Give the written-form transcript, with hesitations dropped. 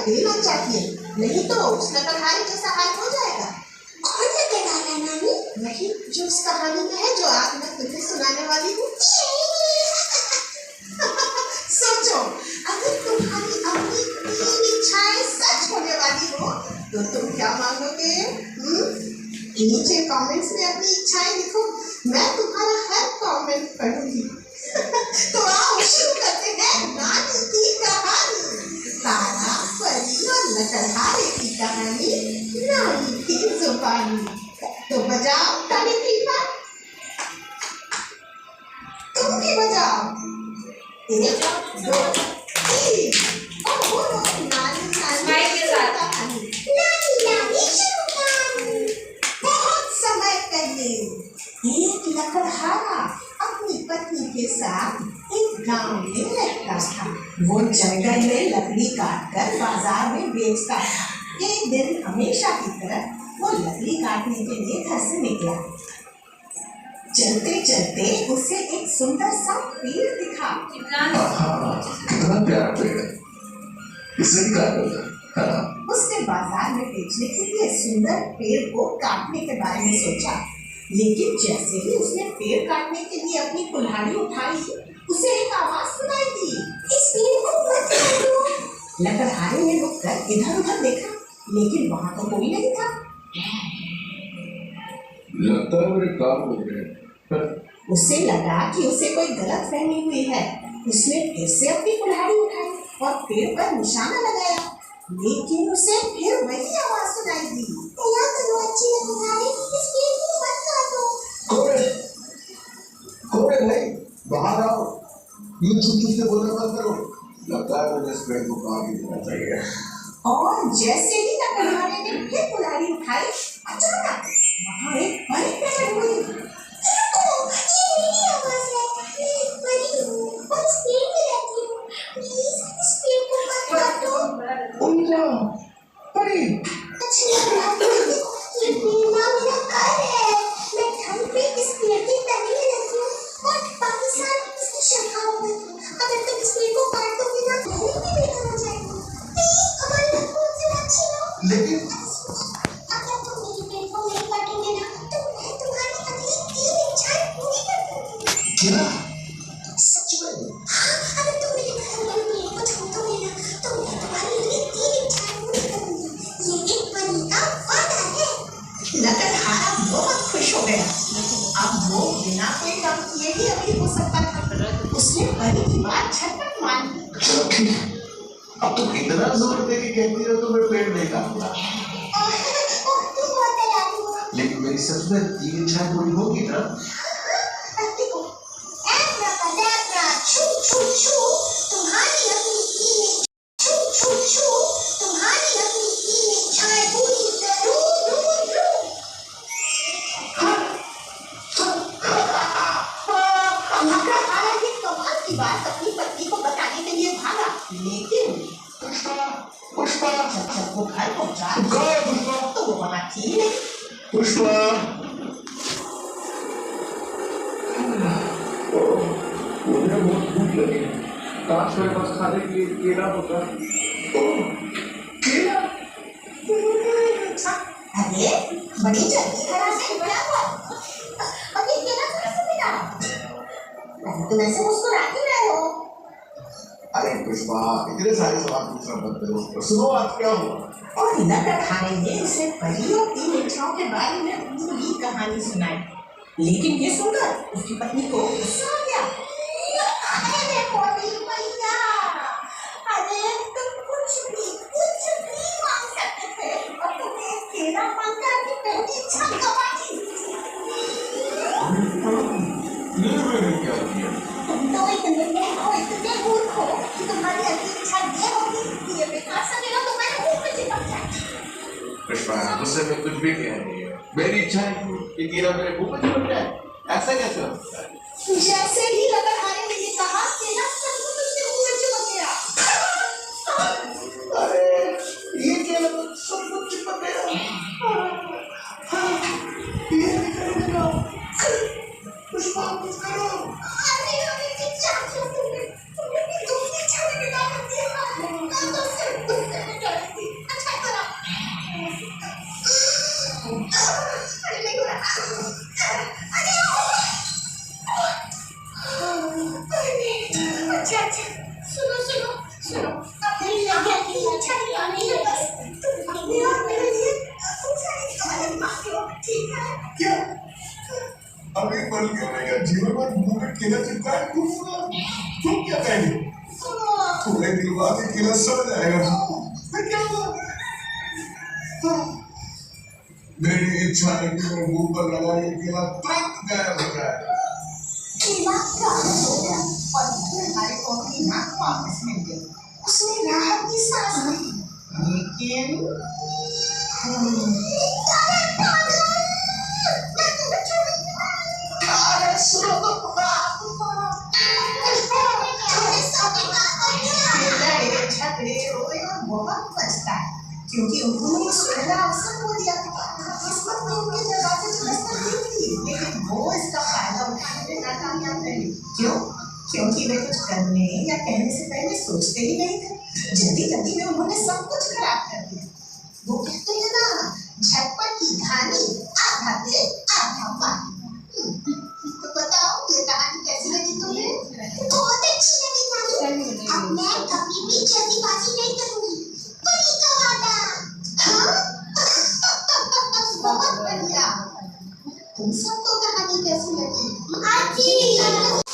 देना चाहिए, नहीं तो उस लकड़हारे जैसा हाल हो जाएगा। कौन लकड़हारा नानी? नहीं, जो उस कहानी में है जो आज मैं तुम्हें सुनाने वाली हूँ। सोचो, अगर तुम्हारी अपनी 3 इच्छाएं सच होने वाली हो तो तुम क्या मांगोगे? नीचे कमेंट्स में अपनी इच्छाएं लिखो, मैं तुम्हारा हर कमेंट पढ़ूंगी। तो आओ शुरू करते हैं नानी की कहानी। तारा, परी और लकड़हारे की कहानी, नानी की जुबानी। तो बजाओ ताली पीपा, तुम भी बजाओ। 1 2 3 और बोलो नानी नानी के साथ कहानी। नानी नानी शुरू कहानी। बहुत समय पहले एक लकड़हारा अपनी पत्नी के साथ एक गांव में रहता था। वो जंगल में लकड़ी काटकर बाजार में बेचता था। एक दिन हमेशा की तरह वो लकड़ी काटने के लिए घर से निकला। चलते चलते उसे एक सुंदर सा पेड़ दिखा। कितना प्यारा पेड़ है, इसे क्या करता है? उसने बाजार में बेचने के लिए सुंदर पेड़ को काटने के बारे में सोचा, लेकिन जैसे ही उसने पेड़ काटने के लिए अपनी कुल्हाड़ी उठाई, उसे एक आवाज सुनाई दी, इस पेड़ को मत काटो। लकड़हारे ने रुककर इधर उधर देखा, लेकिन वहाँ तो कोई नहीं था। लगता है मेरे काम हो गए। उसे लगा कि उसे कोई गलत फहमी हुई है। उसने फिर से अपनी कुल्हाड़ी उठाई और पेड़ पर निशाना लगाया, लेकिन उसे फिर वही आवाज सुनाई दी, क्या करो अच्छी लकड़हारे, इस पेड़ को मत काटो। कोरे भाई, बाहर आओ, यूं चुप चुप से बोलना मत करो। लगता है मुझे इस पेड़ को काट ही देना चाहिए। और जैसे ही लकड़हारे ने फिर कुल्हाड़ी उठाई, अचानक वहाँ एक परी प्रकट हुई। रुको, ये मेरी आवाज है। मैं परी हूँ और इस पेड़ में रहती हूँ। प्लीज इस पेड़ को मत काटो। उल्टा परी, अच्छी लकड़हारे, ये पेड़ ना मेरा घर है। मैं ठंड में इस पेड़ के तने में रहती हूँ और बाकी सारी इसकी शाखाओं में। अगर तुम इस पेड़ को काट दोगे ना तो मैं भी बेकार हो जाएगी। प्लीज हमारी बात को मुझसे मत छीनो। लेकिन अगर तुम मेरे पेड़ को नहीं काटोगे ना तो मैं तुम्हारी अगली 3 इच्छाएं पूरी कर दूंगी। क्या सच में? हाँ, अगर तुम मेरे घर वाले पेड़ को छोड़ दोगे ना तो मैं तुम्हारी अगली 3 इच्छाएं पूरी करूंगी। ये एक परी का वादा है। लकड़हारा बहुत खुश हो गया। अब वो बिना कोई काम किए ही अमीर हो सकता था। उसने परी की बात झटपट मान ली। चलो ठीक है, अब तुम इतना जोर दे के कहती हो तो मैं पेड़ नहीं काटूंगा। तुम बहुत दयालु हो। लेकिन मेरी सच में 3 इच्छाएं पूरी होगी ना? देखो, एब्राकैडब्रा, छू छू छू, तुम्हारी अपनी 3 छू छू छू, तुम्हारी अपनी 3 इच्छाएं पूरी करूं लूं। लकड़हारा ये कमाल की बात अपनी पत्नी को बताने के लिए भागा, लेकिन पुष्पा, जब वो घर पहुंचा पुष्पा, तो वो वहाँ थी नहीं। पुष्पा, मुझे बहुत भूख लगी। काश मेरे पास खाने के लिए केला होता। केला? अरे बड़ी जल्दी खराब है, क्या हुआ? और ये केला कहाँ से मिला? तुम ऐसे मुस्कुरा क्यों रहे हो? अरे पुष्पा, इतने सारे सवाल पूछना मत करो। सुनो आज क्या हुआ। और लकड़हारे ने उसे परी और 3 इच्छाओं के बारे में पूरी कहानी सुनाई, लेकिन ये सुनकर उसकी पत्नी को गुस्सा आ गया। अरे मोदी भैया, अरे तुम कुछ भी मांग सकते थे और तुमने केला मांगा कि पहली इच्छा गवा दी। ये मैंने क्या किया? तुम तो इतने मूर्ख हो कि तुम्हारी अगली इच्छा ये होगी कि ये बेकार सा केला तुम्हारे मुंह में चिपक जाए। पुष्पा, मुझसे मैं कुछ भी कह नहीं है। मेरी इच्छा है कि केला मेरे मुंह में चिपक जाए। ऐसा कैसे हो सकता है? जैसे ही लकड़हारे ने ये कहा, केला सचमुच उसके मुंह में चिपक गया। अरे ये केला तो सब कुछ चिपक गया। ये भी करेगा। पुष्पा कुछ करो। अरे हमें इच्छा क्यों तुमने दूसरी इच्छा में बिता दिया। मैं तो सिर्फ गुस्से में मेरी लड़कियां की इच्छा नहीं आनी है बस तुम अपने और मेरे लिए सारी तुम्हारे माँ के ठीक है क्या अभी बन गया मेरा जीवन में मुंह में केला चिपका है तुम क्या कहेंगे थोड़े दिन बाद ये केला सड़ जाएगा फिर क्या होगा मेरी इच्छा है कि मैं मुंह पर लगा ये केला तुरंत गायब हो जाए केला गायब हो गया और हमारे को अपनी नाक वापस मिल गई उसने राहत की सांस ली लेकिन अरे सुनो तो झगड़े रोए और बहुत बचता है क्योंकि उन्होंने एक सुनहरा अवसर खो दिया था किस्मत ने उनके दरवाजे पर दस्तक दी थी लेकिन वो इसका फायदा उठाने में नाकामयाब रहे क्यों क्योंकि वे कुछ करने या कहने से पहले सोचते ही नहीं थे जल्दी जल्दी में उन्होंने सब कुछ खराब कर दिया वो कहते हैं ना झटपट की कहानी आधा दिल आधा पानी तो बताओ ये कहानी कैसी लगी तुम्हें बहुत अच्छी लगी नानी अब मैं कभी भी जल्दीबाजी नहीं करूंगी बड़ी का वादा हाँ बहुत बढ़िया तुम सबको कहानी कैसी लगी आजी